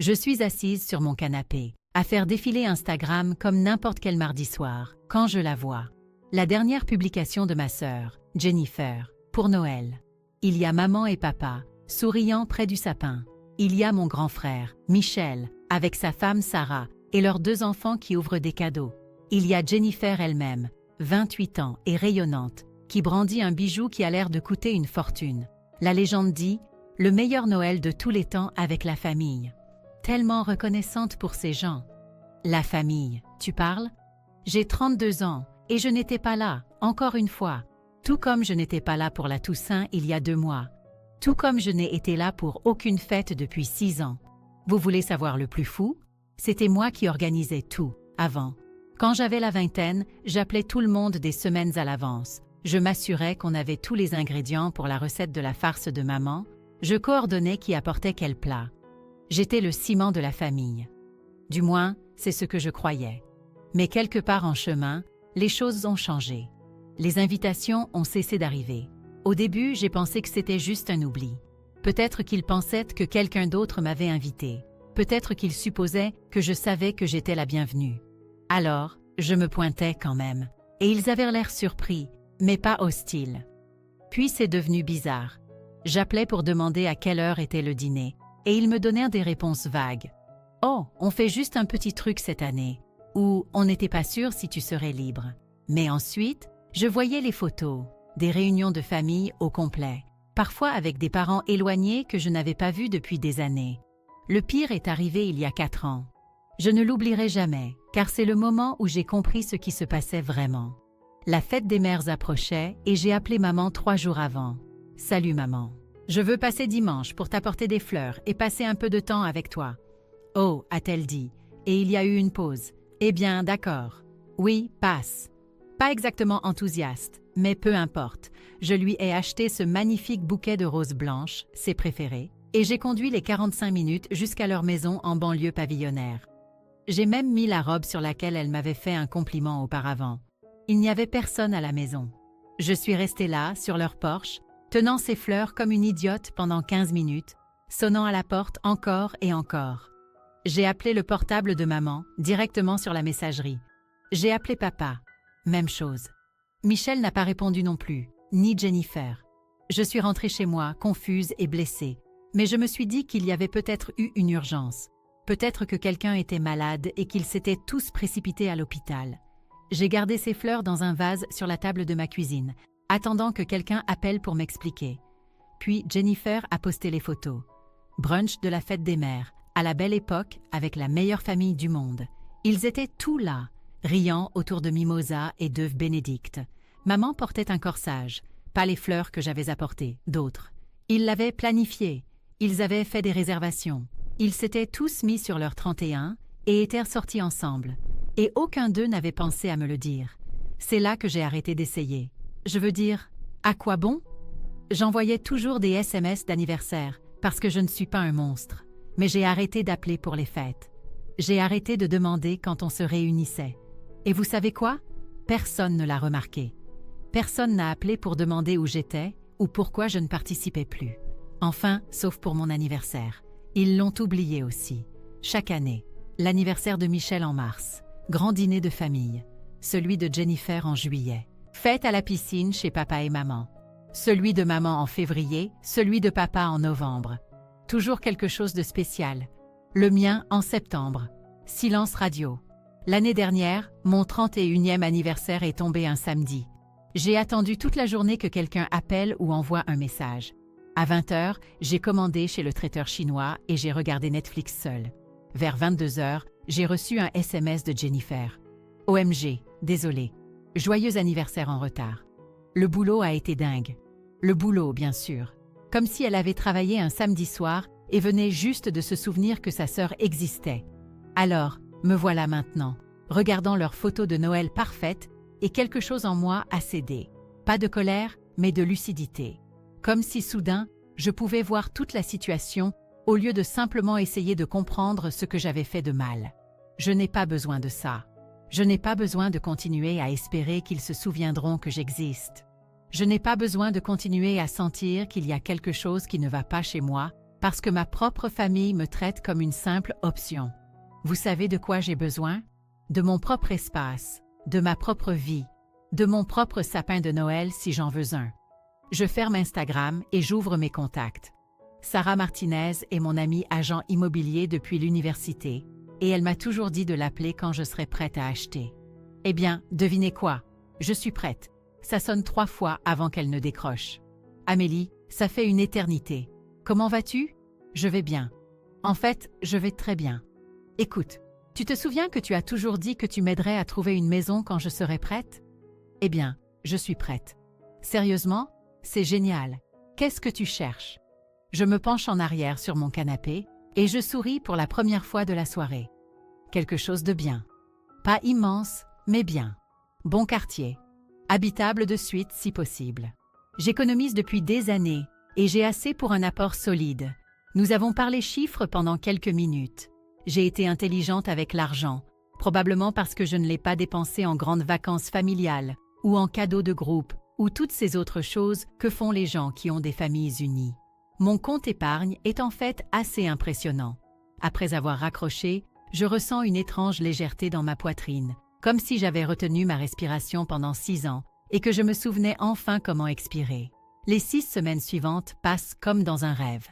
Je suis assise sur mon canapé, à faire défiler Instagram comme n'importe quel mardi soir, quand je la vois. La dernière publication de ma sœur, Jennifer, pour Noël. Il y a maman et papa, souriant près du sapin. Il y a mon grand frère, Michel, avec sa femme Sarah, et leurs 2 enfants qui ouvrent des cadeaux. Il y a Jennifer elle-même, 28 ans et rayonnante, qui brandit un bijou qui a l'air de coûter une fortune. La légende dit « le meilleur Noël de tous les temps avec la famille ». Tellement reconnaissante pour ces gens. La famille, tu parles? J'ai 32 ans et je n'étais pas là, encore une fois. Tout comme je n'étais pas là pour la Toussaint il y a 2 mois. Tout comme je n'ai été là pour aucune fête depuis 6 ans. Vous voulez savoir le plus fou? C'était moi qui organisais tout, avant. Quand j'avais la vingtaine, j'appelais tout le monde des semaines à l'avance. Je m'assurais qu'on avait tous les ingrédients pour la recette de la farce de maman. Je coordonnais qui apportait quel plat. J'étais le ciment de la famille. Du moins, c'est ce que je croyais. Mais quelque part en chemin, les choses ont changé. Les invitations ont cessé d'arriver. Au début, j'ai pensé que c'était juste un oubli. Peut-être qu'ils pensaient que quelqu'un d'autre m'avait invité. Peut-être qu'ils supposaient que je savais que j'étais la bienvenue. Alors, je me pointais quand même. Et ils avaient l'air surpris, mais pas hostiles. Puis c'est devenu bizarre. J'appelais pour demander à quelle heure était le dîner, et ils me donnèrent des réponses vagues. « Oh, on fait juste un petit truc cette année » ou « On n'était pas sûr si tu serais libre ». Mais ensuite, je voyais les photos, des réunions de famille au complet, parfois avec des parents éloignés que je n'avais pas vus depuis des années. Le pire est arrivé il y a 4 ans. Je ne l'oublierai jamais, car c'est le moment où j'ai compris ce qui se passait vraiment. La fête des mères approchait et j'ai appelé maman 3 jours avant. « Salut maman. Je veux passer dimanche pour t'apporter des fleurs et passer un peu de temps avec toi. »« Oh, a-t-elle dit, et il y a eu une pause. Eh bien, d'accord. Oui, passe. » Pas exactement enthousiaste, mais peu importe. Je lui ai acheté ce magnifique bouquet de roses blanches, ses préférées, et j'ai conduit les 45 minutes jusqu'à leur maison en banlieue pavillonnaire. J'ai même mis la robe sur laquelle elle m'avait fait un compliment auparavant. Il n'y avait personne à la maison. Je suis restée là, sur leur porche, tenant ces fleurs comme une idiote pendant 15 minutes, sonnant à la porte encore et encore. J'ai appelé le portable de maman, directement sur la messagerie. J'ai appelé papa. Même chose. Michel n'a pas répondu non plus, ni Jennifer. Je suis rentrée chez moi, confuse et blessée, mais je me suis dit qu'il y avait peut-être eu une urgence. Peut-être que quelqu'un était malade et qu'ils s'étaient tous précipités à l'hôpital. J'ai gardé ces fleurs dans un vase sur la table de ma cuisine, attendant que quelqu'un appelle pour m'expliquer. Puis Jennifer a posté les photos. Brunch de la fête des mères, à la belle époque, avec la meilleure famille du monde. Ils étaient tous là, riant autour de mimosas et d'œufs bénédicts. Maman portait un corsage, pas les fleurs que j'avais apportées, d'autres. Ils l'avaient planifié, ils avaient fait des réservations. Ils s'étaient tous mis sur leur 31 et étaient sortis ensemble. Et aucun d'eux n'avait pensé à me le dire. C'est là que j'ai arrêté d'essayer. Je veux dire, à quoi bon? J'envoyais toujours des SMS d'anniversaire, parce que je ne suis pas un monstre. Mais j'ai arrêté d'appeler pour les fêtes. J'ai arrêté de demander quand on se réunissait. Et vous savez quoi? Personne ne l'a remarqué. Personne n'a appelé pour demander où j'étais ou pourquoi je ne participais plus. Enfin, sauf pour mon anniversaire. Ils l'ont oublié aussi. Chaque année. L'anniversaire de Michel en mars. Grand dîner de famille. Celui de Jennifer en juillet. Fête à la piscine chez papa et maman. Celui de maman en février, celui de papa en novembre. Toujours quelque chose de spécial. Le mien en septembre. Silence radio. L'année dernière, mon 31e anniversaire est tombé un samedi. J'ai attendu toute la journée que quelqu'un appelle ou envoie un message. À 20h, j'ai commandé chez le traiteur chinois et j'ai regardé Netflix seul. Vers 22h, j'ai reçu un SMS de Jennifer. OMG, désolé. Joyeux anniversaire en retard. Le boulot a été dingue. Le boulot, bien sûr. Comme si elle avait travaillé un samedi soir et venait juste de se souvenir que sa sœur existait. Alors, me voilà maintenant, regardant leurs photos de Noël parfaites et quelque chose en moi a cédé. Pas de colère, mais de lucidité. Comme si soudain, je pouvais voir toute la situation au lieu de simplement essayer de comprendre ce que j'avais fait de mal. Je n'ai pas besoin de ça. Je n'ai pas besoin de continuer à espérer qu'ils se souviendront que j'existe. Je n'ai pas besoin de continuer à sentir qu'il y a quelque chose qui ne va pas chez moi parce que ma propre famille me traite comme une simple option. Vous savez de quoi j'ai besoin? De mon propre espace, de ma propre vie, de mon propre sapin de Noël si j'en veux un. Je ferme Instagram et j'ouvre mes contacts. Sarah Martinez est mon amie agent immobilier depuis l'université et elle m'a toujours dit de l'appeler quand je serai prête à acheter. Eh bien, devinez quoi? Je suis prête. Ça sonne 3 fois avant qu'elle ne décroche. Amélie, ça fait une éternité. Comment vas-tu? Je vais bien. En fait, je vais très bien. Écoute, tu te souviens que tu as toujours dit que tu m'aiderais à trouver une maison quand je serai prête? Eh bien, je suis prête. Sérieusement? C'est génial. Qu'est-ce que tu cherches? Je me penche en arrière sur mon canapé et je souris pour la première fois de la soirée. Quelque chose de bien. Pas immense, mais bien. Bon quartier. Habitable de suite si possible. J'économise depuis des années et j'ai assez pour un apport solide. Nous avons parlé chiffres pendant quelques minutes. J'ai été intelligente avec l'argent, probablement parce que je ne l'ai pas dépensé en grandes vacances familiales ou en cadeaux de groupe ou toutes ces autres choses que font les gens qui ont des familles unies. Mon compte épargne est en fait assez impressionnant. Après avoir raccroché, je ressens une étrange légèreté dans ma poitrine, comme si j'avais retenu ma respiration pendant 6 ans et que je me souvenais enfin comment expirer. Les 6 semaines suivantes passent comme dans un rêve.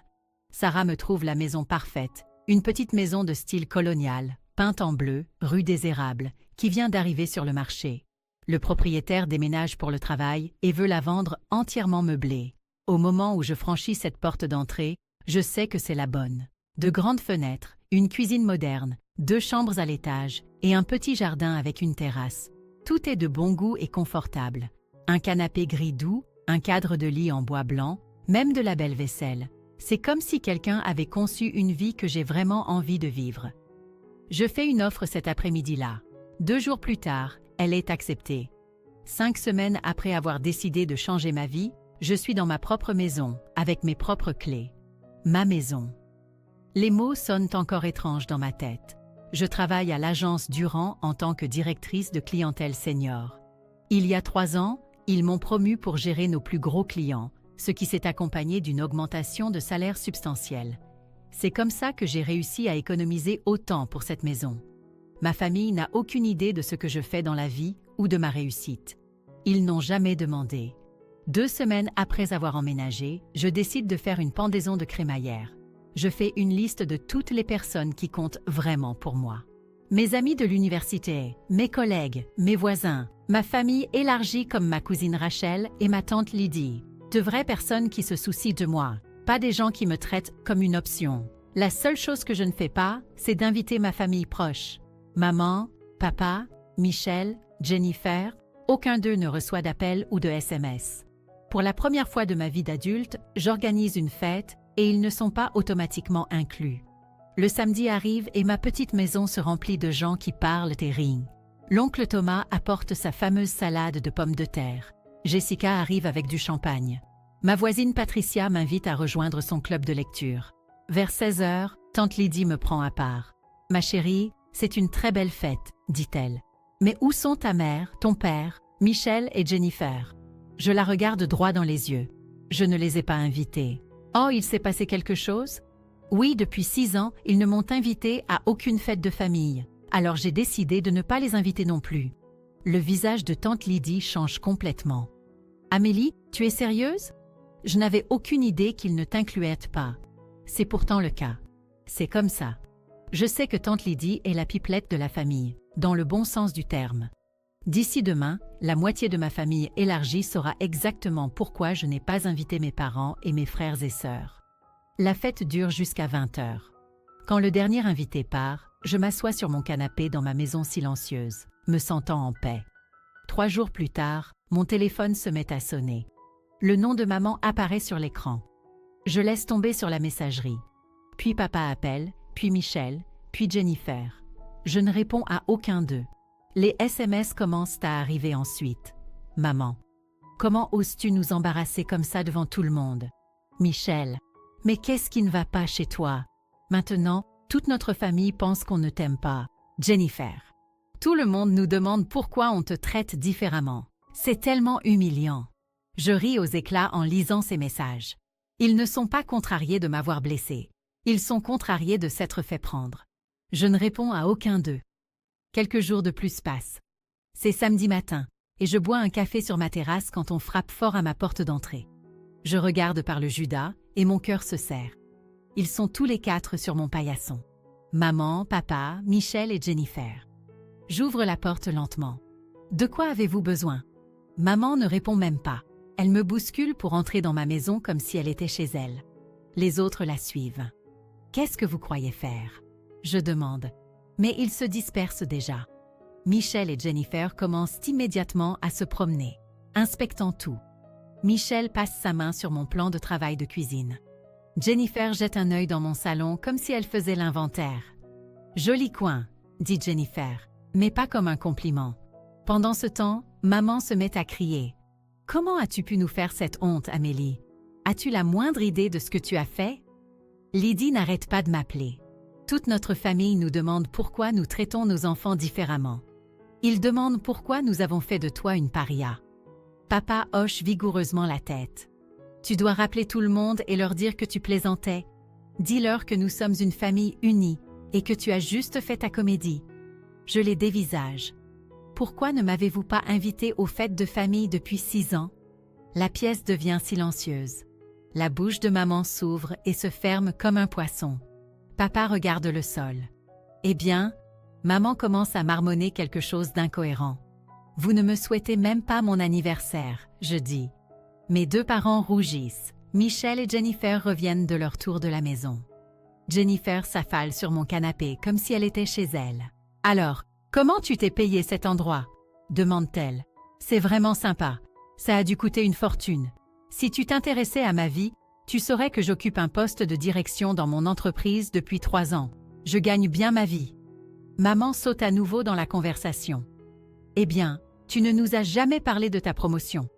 Sarah me trouve la maison parfaite, une petite maison de style colonial, peinte en bleu, rue des Érables, qui vient d'arriver sur le marché. Le propriétaire déménage pour le travail et veut la vendre entièrement meublée. Au moment où je franchis cette porte d'entrée, je sais que c'est la bonne. De grandes fenêtres, une cuisine moderne, 2 chambres à l'étage et un petit jardin avec une terrasse. Tout est de bon goût et confortable. Un canapé gris doux, un cadre de lit en bois blanc, même de la belle vaisselle. C'est comme si quelqu'un avait conçu une vie que j'ai vraiment envie de vivre. Je fais une offre cet après-midi-là. 2 jours plus tard, elle est acceptée. 5 semaines après avoir décidé de changer ma vie, je suis dans ma propre maison, avec mes propres clés. Ma maison. Les mots sonnent encore étranges dans ma tête. Je travaille à l'agence Durand en tant que directrice de clientèle senior. Il y a 3 ans, ils m'ont promue pour gérer nos plus gros clients, ce qui s'est accompagné d'une augmentation de salaire substantielle. C'est comme ça que j'ai réussi à économiser autant pour cette maison. Ma famille n'a aucune idée de ce que je fais dans la vie ou de ma réussite. Ils n'ont jamais demandé. 2 semaines après avoir emménagé, je décide de faire une pendaison de crémaillère. Je fais une liste de toutes les personnes qui comptent vraiment pour moi. Mes amis de l'université, mes collègues, mes voisins, ma famille élargie comme ma cousine Rachel et ma tante Lydie. De vraies personnes qui se soucient de moi, pas des gens qui me traitent comme une option. La seule chose que je ne fais pas, c'est d'inviter ma famille proche. Maman, papa, Michel, Jennifer, aucun d'eux ne reçoit d'appel ou de SMS. Pour la première fois de ma vie d'adulte, j'organise une fête et ils ne sont pas automatiquement inclus. Le samedi arrive et ma petite maison se remplit de gens qui parlent et rient. L'oncle Thomas apporte sa fameuse salade de pommes de terre. Jessica arrive avec du champagne. Ma voisine Patricia m'invite à rejoindre son club de lecture. Vers 16 heures, tante Lydie me prend à part. « Ma chérie, c'est une très belle fête, dit-elle. Mais où sont ta mère, ton père, Michel et Jennifer ?» Je la regarde droit dans les yeux. Je ne les ai pas invités. Oh, il s'est passé quelque chose? Oui, depuis 6 ans, ils ne m'ont invité à aucune fête de famille. Alors j'ai décidé de ne pas les inviter non plus. Le visage de tante Lydie change complètement. « Amélie, tu es sérieuse? Je n'avais aucune idée qu'ils ne t'incluaient pas. C'est pourtant le cas. C'est comme ça. Je sais que tante Lydie est la pipelette de la famille, dans le bon sens du terme. D'ici demain, la moitié de ma famille élargie saura exactement pourquoi je n'ai pas invité mes parents et mes frères et sœurs. La fête dure jusqu'à 20 heures. Quand le dernier invité part, je m'assois sur mon canapé dans ma maison silencieuse, me sentant en paix. 3 jours plus tard, mon téléphone se met à sonner. Le nom de maman apparaît sur l'écran. Je laisse tomber sur la messagerie. Puis papa appelle, puis Michel, puis Jennifer. Je ne réponds à aucun d'eux. Les SMS commencent à arriver ensuite. « Maman, comment oses-tu nous embarrasser comme ça devant tout le monde? Michel, mais qu'est-ce qui ne va pas chez toi? Maintenant, toute notre famille pense qu'on ne t'aime pas. Jennifer, tout le monde nous demande pourquoi on te traite différemment. C'est tellement humiliant. » Je ris aux éclats en lisant ces messages. Ils ne sont pas contrariés de m'avoir blessé. Ils sont contrariés de s'être fait prendre. Je ne réponds à aucun d'eux. Quelques jours de plus passent. C'est samedi matin, et je bois un café sur ma terrasse quand on frappe fort à ma porte d'entrée. Je regarde par le Judas, et mon cœur se serre. Ils sont tous les 4 sur mon paillasson. Maman, papa, Michel et Jennifer. J'ouvre la porte lentement. De quoi avez-vous besoin? Maman ne répond même pas. Elle me bouscule pour entrer dans ma maison comme si elle était chez elle. Les autres la suivent. Qu'est-ce que vous croyez faire? Je demande. Mais ils se dispersent déjà. Michel et Jennifer commencent immédiatement à se promener, inspectant tout. Michel passe sa main sur mon plan de travail de cuisine. Jennifer jette un œil dans mon salon comme si elle faisait l'inventaire. « Joli coin », dit Jennifer, mais pas comme un compliment. Pendant ce temps, maman se met à crier. « Comment as-tu pu nous faire cette honte, Amélie? As-tu la moindre idée de ce que tu as fait ?» Lydie n'arrête pas de m'appeler. Toute notre famille nous demande pourquoi nous traitons nos enfants différemment. Ils demandent pourquoi nous avons fait de toi une paria. Papa hoche vigoureusement la tête. Tu dois rappeler tout le monde et leur dire que tu plaisantais. Dis-leur que nous sommes une famille unie et que tu as juste fait ta comédie. Je les dévisage. Pourquoi ne m'avez-vous pas invité aux fêtes de famille depuis 6 ans? La pièce devient silencieuse. La bouche de maman s'ouvre et se ferme comme un poisson. Papa regarde le sol. Eh bien, maman commence à marmonner quelque chose d'incohérent. Vous ne me souhaitez même pas mon anniversaire, je dis. Mes 2 parents rougissent. Michel et Jennifer reviennent de leur tour de la maison. Jennifer s'affale sur mon canapé comme si elle était chez elle. « Alors, comment tu t'es payé cet endroit ?» demande-t-elle. « C'est vraiment sympa. Ça a dû coûter une fortune. Si tu t'intéressais à ma vie, tu saurais que j'occupe un poste de direction dans mon entreprise depuis 3 ans. Je gagne bien ma vie. » Maman saute à nouveau dans la conversation. « Eh bien, tu ne nous as jamais parlé de ta promotion.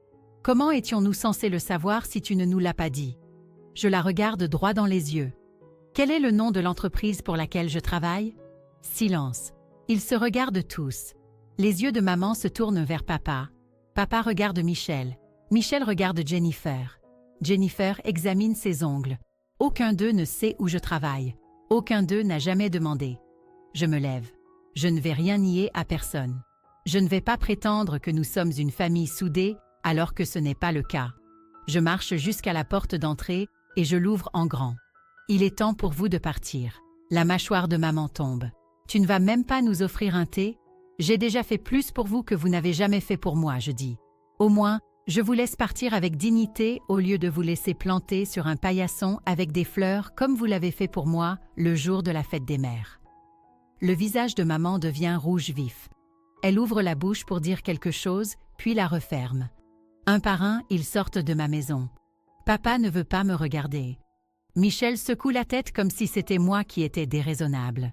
Comment étions-nous censés le savoir si tu ne nous l'as pas dit? » Je la regarde droit dans les yeux. « Quel est le nom de l'entreprise pour laquelle je travaille? » Silence. Ils se regardent tous. Les yeux de maman se tournent vers papa. Papa regarde Michel. Michel regarde Jennifer. Jennifer examine ses ongles. Aucun d'eux ne sait où je travaille. Aucun d'eux n'a jamais demandé. Je me lève. Je ne vais rien nier à personne. Je ne vais pas prétendre que nous sommes une famille soudée alors que ce n'est pas le cas. Je marche jusqu'à la porte d'entrée et je l'ouvre en grand. Il est temps pour vous de partir. La mâchoire de maman tombe. Tu ne vas même pas nous offrir un thé? J'ai déjà fait plus pour vous que vous n'avez jamais fait pour moi, je dis. Au moins, je vous laisse partir avec dignité au lieu de vous laisser planter sur un paillasson avec des fleurs comme vous l'avez fait pour moi le jour de la fête des mères. Le visage de maman devient rouge vif. Elle ouvre la bouche pour dire quelque chose, puis la referme. Un par un, ils sortent de ma maison. Papa ne veut pas me regarder. Michel secoue la tête comme si c'était moi qui étais déraisonnable.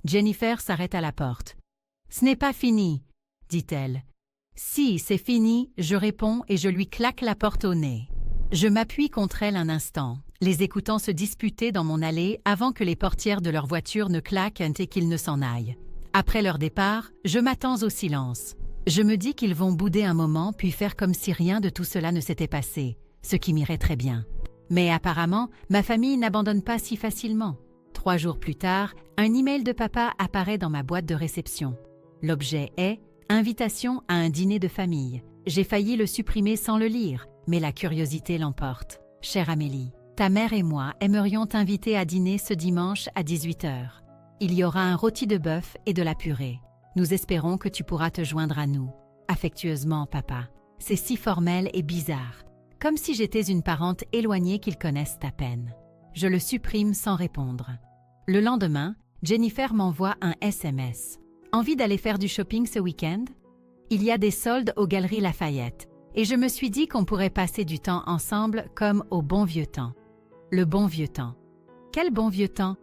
Jennifer s'arrête à la porte. « Ce n'est pas fini, » dit-elle. « Si, c'est fini, je réponds et je lui claque la porte au nez. Je m'appuie contre elle un instant, les écoutant se disputer dans mon allée avant que les portières de leur voiture ne claquent et qu'ils ne s'en aillent. Après leur départ, je m'attends au silence. Je me dis qu'ils vont bouder un moment puis faire comme si rien de tout cela ne s'était passé, ce qui m'irait très bien. Mais apparemment, ma famille n'abandonne pas si facilement. 3 jours plus tard, un email de papa apparaît dans ma boîte de réception. L'objet est « Invitation à un dîner de famille ». J'ai failli le supprimer sans le lire, mais la curiosité l'emporte. Chère Amélie, ta mère et moi aimerions t'inviter à dîner ce dimanche à 18h. Il y aura un rôti de bœuf et de la purée. Nous espérons que tu pourras te joindre à nous. Affectueusement, papa. C'est si formel et bizarre. Comme si j'étais une parente éloignée qu'ils connaissent à peine. Je le supprime sans répondre. Le lendemain, Jennifer m'envoie un SMS. Envie d'aller faire du shopping ce week-end? Il y a des soldes aux Galeries Lafayette, et je me suis dit qu'on pourrait passer du temps ensemble comme au bon vieux temps. Le bon vieux temps. Quel bon vieux temps?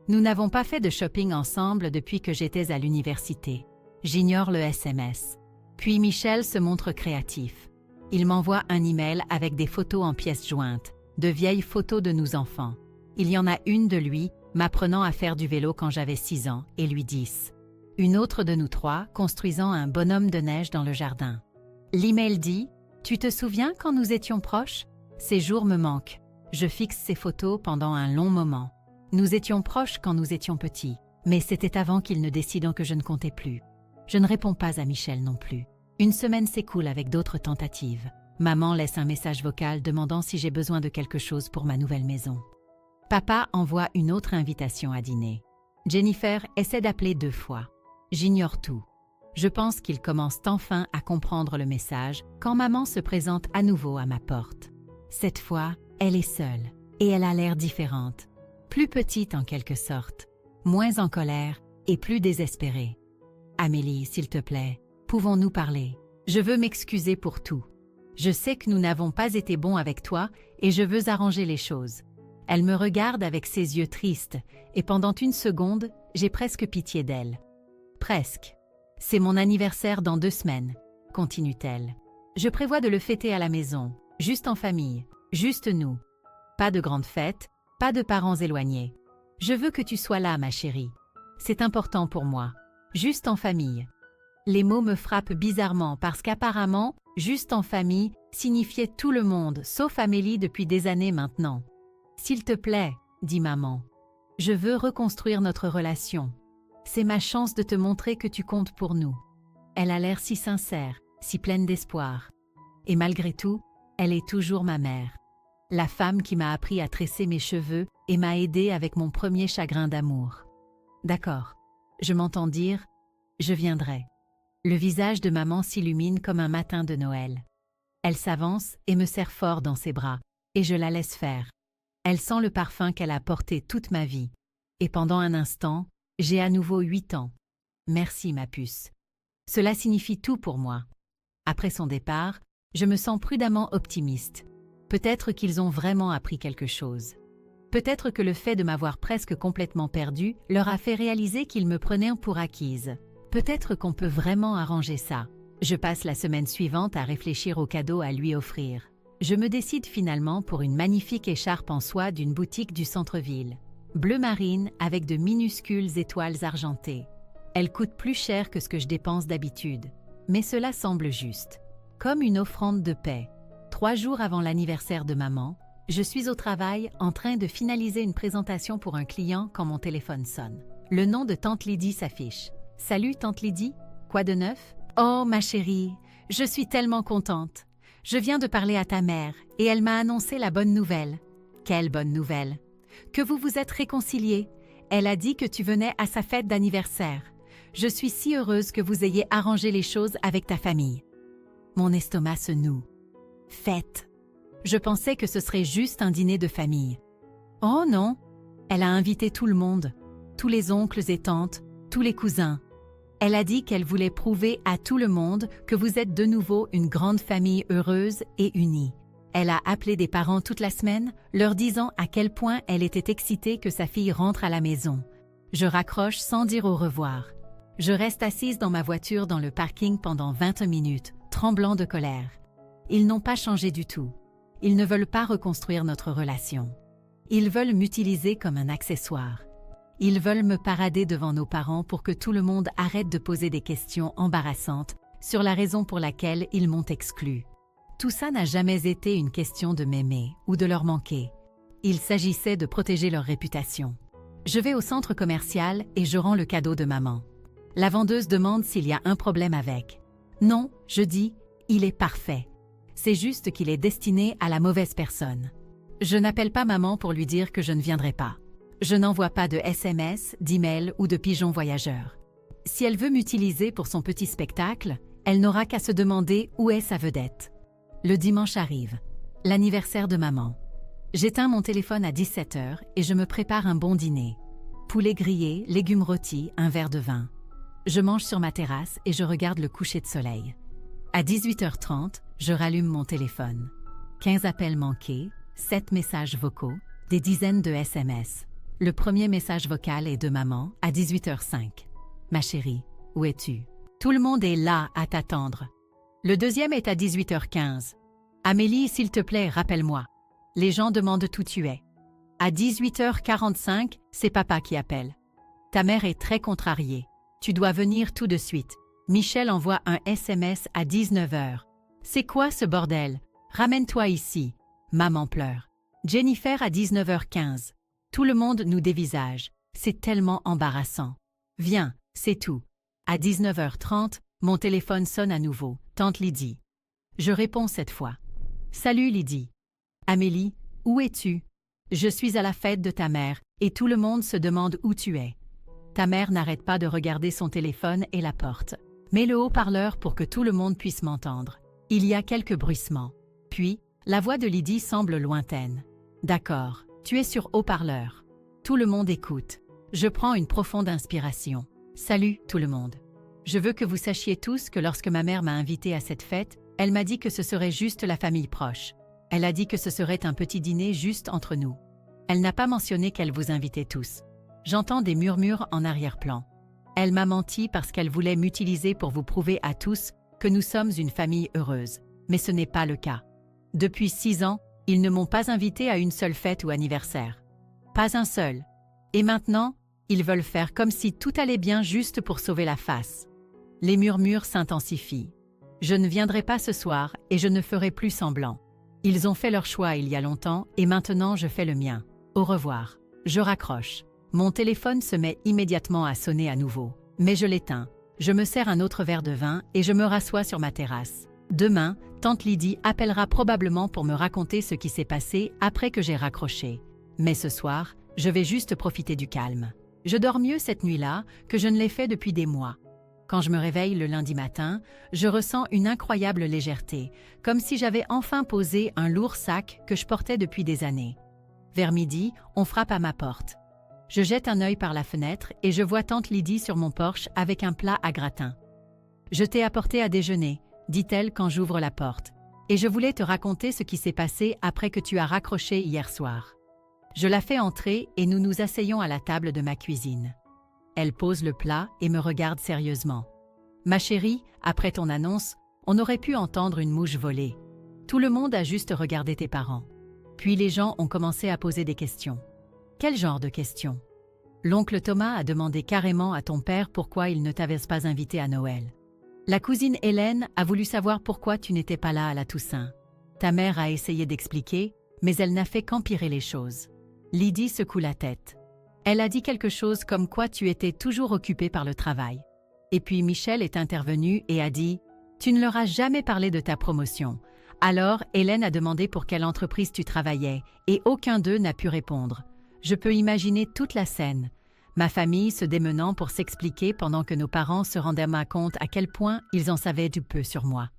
Nous n'avons pas fait de shopping ensemble depuis que j'étais à l'université. J'ignore le SMS. Puis Michel se montre créatif. Il m'envoie un email avec des photos en pièces jointes, de vieilles photos de nos enfants. Il y en a une de lui, m'apprenant à faire du vélo quand j'avais 6 ans, et lui 10. Une autre de nous 3, construisant un bonhomme de neige dans le jardin. L'email dit « Tu te souviens quand nous étions proches? Ces jours me manquent. Je fixe ses photos pendant un long moment. Nous étions proches quand nous étions petits, mais c'était avant qu'il ne décide que je ne comptais plus. Je ne réponds pas à Michel non plus. Une semaine s'écoule avec d'autres tentatives. Maman laisse un message vocal demandant si j'ai besoin de quelque chose pour ma nouvelle maison. Papa envoie une autre invitation à dîner. Jennifer essaie d'appeler 2 fois. J'ignore tout. Je pense qu'il commence enfin à comprendre le message quand maman se présente à nouveau à ma porte. Cette fois, elle est seule et elle a l'air différente. Plus petite en quelque sorte, moins en colère et plus désespérée. « Amélie, s'il te plaît, pouvons-nous parler? Je veux m'excuser pour tout. Je sais que nous n'avons pas été bons avec toi et je veux arranger les choses. » Elle me regarde avec ses yeux tristes et pendant une seconde, j'ai presque pitié d'elle. Presque. « C'est mon anniversaire dans 2 semaines, continue-t-elle. Je prévois de le fêter à la maison, juste en famille, juste nous. Pas de grande fête, pas de parents éloignés. Je veux que tu sois là, ma chérie. C'est important pour moi. Juste en famille. » Les mots me frappent bizarrement parce qu'apparemment, juste en famille signifiait tout le monde, sauf Amélie depuis des années maintenant. « S'il te plaît, dit maman. Je veux reconstruire notre relation. C'est ma chance de te montrer que tu comptes pour nous. » Elle a l'air si sincère, si pleine d'espoir. Et malgré tout, elle est toujours ma mère. La femme qui m'a appris à tresser mes cheveux et m'a aidée avec mon premier chagrin d'amour. D'accord. Je m'entends dire « Je viendrai ». Le visage de maman s'illumine comme un matin de Noël. Elle s'avance et me serre fort dans ses bras, et je la laisse faire. Elle sent le parfum qu'elle a porté toute ma vie. Et pendant un instant, j'ai à nouveau 8 ans. Merci, ma puce. Cela signifie tout pour moi. Après son départ, je me sens prudemment optimiste. Peut-être qu'ils ont vraiment appris quelque chose. Peut-être que le fait de m'avoir presque complètement perdue leur a fait réaliser qu'ils me prenaient pour acquise. Peut-être qu'on peut vraiment arranger ça. Je passe la semaine suivante à réfléchir aux cadeaux à lui offrir. Je me décide finalement pour une magnifique écharpe en soie d'une boutique du centre-ville. Bleu marine avec de minuscules étoiles argentées. Elle coûte plus cher que ce que je dépense d'habitude. Mais cela semble juste. Comme une offrande de paix. 3 jours avant l'anniversaire de maman, je suis au travail en train de finaliser une présentation pour un client quand mon téléphone sonne. Le nom de Tante Lydie s'affiche. « Salut Tante Lydie, quoi de neuf? Oh ma chérie, je suis tellement contente. Je viens de parler à ta mère et elle m'a annoncé la bonne nouvelle. » « Quelle bonne nouvelle? » « Que vous vous êtes réconciliés. Elle a dit que tu venais à sa fête d'anniversaire. Je suis si heureuse que vous ayez arrangé les choses avec ta famille. » Mon estomac se noue. Fête. Je pensais que ce serait juste un dîner de famille. Oh non, elle a invité tout le monde, tous les oncles et tantes, tous les cousins. Elle a dit qu'elle voulait prouver à tout le monde que vous êtes de nouveau une grande famille heureuse et unie. Elle a appelé des parents toute la semaine, leur disant à quel point elle était excitée que sa fille rentre à la maison. Je raccroche sans dire au revoir. Je reste assise dans ma voiture dans le parking pendant 20 minutes, tremblant de colère. Ils n'ont pas changé du tout. Ils ne veulent pas reconstruire notre relation. Ils veulent m'utiliser comme un accessoire. Ils veulent me parader devant nos parents pour que tout le monde arrête de poser des questions embarrassantes sur la raison pour laquelle ils m'ont exclue. Tout ça n'a jamais été une question de m'aimer ou de leur manquer. Il s'agissait de protéger leur réputation. Je vais au centre commercial et je rends le cadeau de maman. La vendeuse demande s'il y a un problème avec. Non, je dis, il est parfait. C'est juste qu'il est destiné à la mauvaise personne. Je n'appelle pas maman pour lui dire que je ne viendrai pas. Je n'envoie pas de SMS, d'email ou de pigeons voyageurs. Si elle veut m'utiliser pour son petit spectacle, elle n'aura qu'à se demander où est sa vedette. Le dimanche arrive, l'anniversaire de maman. J'éteins mon téléphone à 17h et je me prépare un bon dîner. Poulet grillé, légumes rôtis, un verre de vin. Je mange sur ma terrasse et je regarde le coucher de soleil. À 18h30, je rallume mon téléphone. 15 appels manqués, 7 messages vocaux, des dizaines de SMS. Le premier message vocal est de maman à 18h05. « Ma chérie, où es-tu? Tout le monde est là à t'attendre. » Le deuxième est à 18h15. « Amélie, s'il te plaît, rappelle-moi. Les gens demandent où tu es. » À 18h45, c'est papa qui appelle. « Ta mère est très contrariée. Tu dois venir tout de suite. » Michel envoie un SMS à 19h. « C'est quoi ce bordel? Ramène-toi ici. » Maman pleure. Jennifer à 19h15. Tout le monde nous dévisage. C'est tellement embarrassant. Viens, c'est tout. À 19h30, mon téléphone sonne à nouveau. Tante Lydie. Je réponds cette fois. Salut Lydie. Amélie, où es-tu? Je suis à la fête de ta mère et tout le monde se demande où tu es. Ta mère n'arrête pas de regarder son téléphone et la porte. Mets le haut-parleur pour que tout le monde puisse m'entendre. Il y a quelques bruissements. Puis, la voix de Lydie semble lointaine. D'accord, tu es sur haut-parleur. Tout le monde écoute. Je prends une profonde inspiration. Salut tout le monde. Je veux que vous sachiez tous que lorsque ma mère m'a invitée à cette fête, elle m'a dit que ce serait juste la famille proche. Elle a dit que ce serait un petit dîner juste entre nous. Elle n'a pas mentionné qu'elle vous invitait tous. J'entends des murmures en arrière-plan. Elle m'a menti parce qu'elle voulait m'utiliser pour vous prouver à tous que nous sommes une famille heureuse. Mais ce n'est pas le cas. Depuis 6 ans, ils ne m'ont pas invité à une seule fête ou anniversaire. Pas un seul. Et maintenant, ils veulent faire comme si tout allait bien juste pour sauver la face. Les murmures s'intensifient. Je ne viendrai pas ce soir et je ne ferai plus semblant. Ils ont fait leur choix il y a longtemps et maintenant je fais le mien. Au revoir. Je raccroche. Mon téléphone se met immédiatement à sonner à nouveau. Mais je l'éteins. Je me sers un autre verre de vin et je me rassois sur ma terrasse. Demain, tante Lydie appellera probablement pour me raconter ce qui s'est passé après que j'ai raccroché. Mais ce soir, je vais juste profiter du calme. Je dors mieux cette nuit-là que je ne l'ai fait depuis des mois. Quand je me réveille le lundi matin, je ressens une incroyable légèreté, comme si j'avais enfin posé un lourd sac que je portais depuis des années. Vers midi, on frappe à ma porte. Je jette un œil par la fenêtre et je vois tante Lydie sur mon porche avec un plat à gratin. « Je t'ai apporté à déjeuner », dit-elle quand j'ouvre la porte. « Et je voulais te raconter ce qui s'est passé après que tu as raccroché hier soir. » Je la fais entrer et nous nous asseyons à la table de ma cuisine. Elle pose le plat et me regarde sérieusement. « Ma chérie, après ton annonce, on aurait pu entendre une mouche voler. Tout le monde a juste regardé tes parents. » Puis les gens ont commencé à poser des questions. Quel genre de questions? L'oncle Thomas a demandé carrément à ton père pourquoi il ne t'avait pas invité à Noël. La cousine Hélène a voulu savoir pourquoi tu n'étais pas là à la Toussaint. Ta mère a essayé d'expliquer, mais elle n'a fait qu'empirer les choses. Lydie secoue la tête. Elle a dit quelque chose comme quoi tu étais toujours occupée par le travail. Et puis Michel est intervenu et a dit « Tu ne leur as jamais parlé de ta promotion. » Alors Hélène a demandé pour quelle entreprise tu travaillais et aucun d'eux n'a pu répondre. Je peux imaginer toute la scène. Ma famille se démenant pour s'expliquer pendant que nos parents se rendaient compte à quel point ils en savaient du peu sur moi.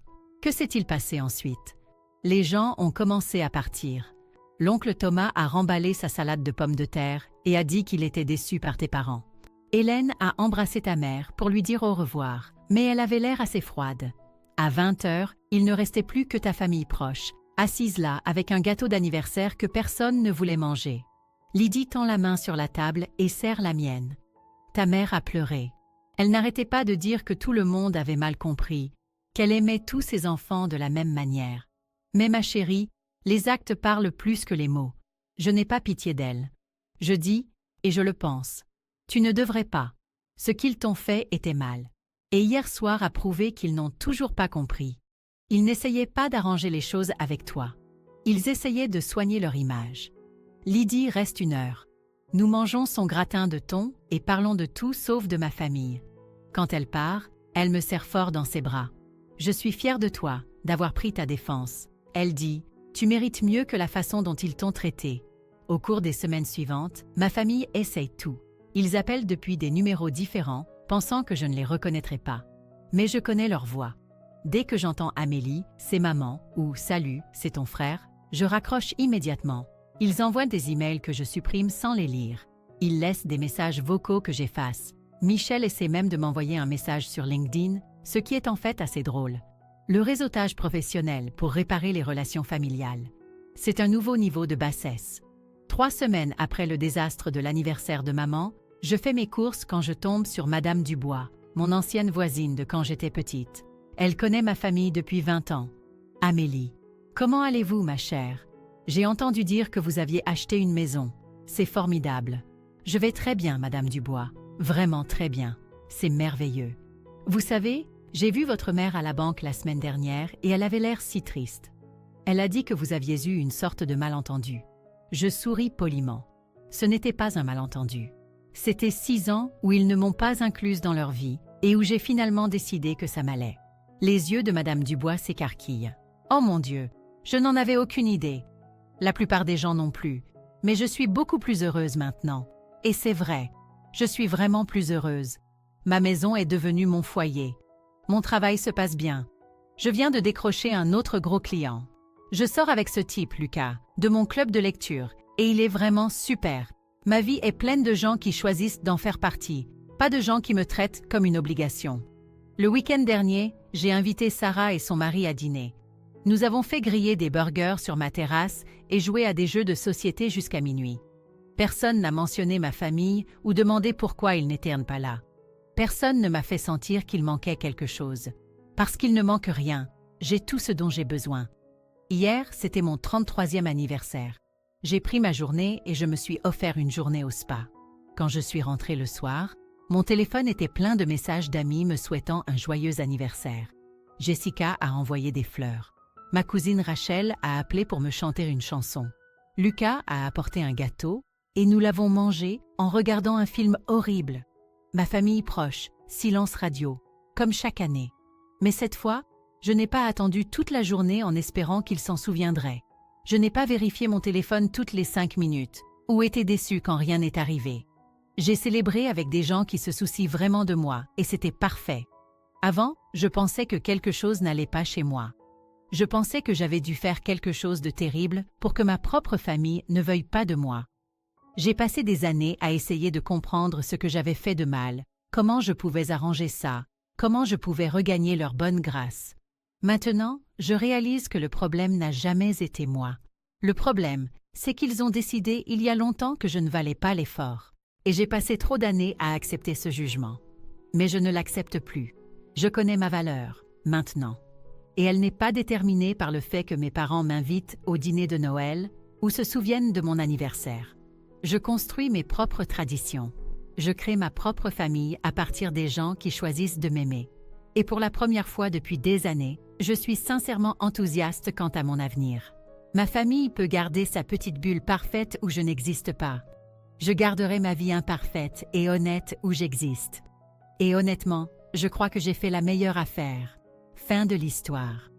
Que s'est-il passé ensuite? Les gens ont commencé à partir. L'oncle Thomas a remballé sa salade de pommes de terre et a dit qu'il était déçu par tes parents. Hélène a embrassé ta mère pour lui dire au revoir, mais elle avait l'air assez froide. À 20h, il ne restait plus que ta famille proche, assise là avec un gâteau d'anniversaire que personne ne voulait manger. Lydie tend la main sur la table et serre la mienne. Ta mère a pleuré. Elle n'arrêtait pas de dire que tout le monde avait mal compris, qu'elle aimait tous ses enfants de la même manière. Mais ma chérie, les actes parlent plus que les mots. Je n'ai pas pitié d'elle. Je dis, et je le pense. Tu ne devrais pas. Ce qu'ils t'ont fait était mal. Et hier soir a prouvé qu'ils n'ont toujours pas compris. Ils n'essayaient pas d'arranger les choses avec toi. Ils essayaient de soigner leur image. Lydie reste 1 heure. Nous mangeons son gratin de thon et parlons de tout sauf de ma famille. Quand elle part, elle me serre fort dans ses bras. Je suis fière de toi, d'avoir pris ta défense. Elle dit, tu mérites mieux que la façon dont ils t'ont traité. Au cours des semaines suivantes, ma famille essaye tout. Ils appellent depuis des numéros différents, pensant que je ne les reconnaîtrai pas. Mais je connais leur voix. Dès que j'entends Amélie, c'est maman, ou salut, c'est ton frère, je raccroche immédiatement. Ils envoient des emails que je supprime sans les lire. Ils laissent des messages vocaux que j'efface. Michel essaie même de m'envoyer un message sur LinkedIn, ce qui est en fait assez drôle. Le réseautage professionnel pour réparer les relations familiales. C'est un nouveau niveau de bassesse. 3 semaines après le désastre de l'anniversaire de maman, je fais mes courses quand je tombe sur Madame Dubois, mon ancienne voisine de quand j'étais petite. Elle connaît ma famille depuis 20 ans. Amélie. Comment allez-vous, ma chère? J'ai entendu dire que vous aviez acheté une maison. C'est formidable. Je vais très bien, Madame Dubois. Vraiment très bien. C'est merveilleux. Vous savez, j'ai vu votre mère à la banque la semaine dernière et elle avait l'air si triste. Elle a dit que vous aviez eu une sorte de malentendu. Je souris poliment. Ce n'était pas un malentendu. C'était 6 ans où ils ne m'ont pas incluse dans leur vie et où j'ai finalement décidé que ça m'allait. Les yeux de Madame Dubois s'écarquillent. Oh mon Dieu, je n'en avais aucune idée. La plupart des gens non plus. Mais je suis beaucoup plus heureuse maintenant. Et c'est vrai, je suis vraiment plus heureuse. Ma maison est devenue mon foyer. Mon travail se passe bien. Je viens de décrocher un autre gros client. Je sors avec ce type, Lucas, de mon club de lecture, et il est vraiment super. Ma vie est pleine de gens qui choisissent d'en faire partie, pas de gens qui me traitent comme une obligation. Le week-end dernier, j'ai invité Sarah et son mari à dîner. Nous avons fait griller des burgers sur ma terrasse et jouer à des jeux de société jusqu'à minuit. Personne n'a mentionné ma famille ou demandé pourquoi ils n'étaient pas là. Personne ne m'a fait sentir qu'il manquait quelque chose. Parce qu'il ne manque rien, j'ai tout ce dont j'ai besoin. Hier, c'était mon 33e anniversaire. J'ai pris ma journée et je me suis offert une journée au spa. Quand je suis rentrée le soir, mon téléphone était plein de messages d'amis me souhaitant un joyeux anniversaire. Jessica a envoyé des fleurs. Ma cousine Rachel a appelé pour me chanter une chanson. Lucas a apporté un gâteau et nous l'avons mangé en regardant un film horrible. Ma famille proche, silence radio, comme chaque année. Mais cette fois, je n'ai pas attendu toute la journée en espérant qu'ils s'en souviendraient. Je n'ai pas vérifié mon téléphone toutes les 5 minutes, ou été déçue quand rien n'est arrivé. J'ai célébré avec des gens qui se soucient vraiment de moi, et c'était parfait. Avant, je pensais que quelque chose n'allait pas chez moi. Je pensais que j'avais dû faire quelque chose de terrible pour que ma propre famille ne veuille pas de moi. J'ai passé des années à essayer de comprendre ce que j'avais fait de mal, comment je pouvais arranger ça, comment je pouvais regagner leur bonne grâce. Maintenant, je réalise que le problème n'a jamais été moi. Le problème, c'est qu'ils ont décidé il y a longtemps que je ne valais pas l'effort. Et j'ai passé trop d'années à accepter ce jugement. Mais je ne l'accepte plus. Je connais ma valeur, maintenant. Et elle n'est pas déterminée par le fait que mes parents m'invitent au dîner de Noël ou se souviennent de mon anniversaire. Je construis mes propres traditions. Je crée ma propre famille à partir des gens qui choisissent de m'aimer. Et pour la première fois depuis des années, je suis sincèrement enthousiaste quant à mon avenir. Ma famille peut garder sa petite bulle parfaite où je n'existe pas. Je garderai ma vie imparfaite et honnête où j'existe. Et honnêtement, je crois que j'ai fait la meilleure affaire. Fin de l'histoire.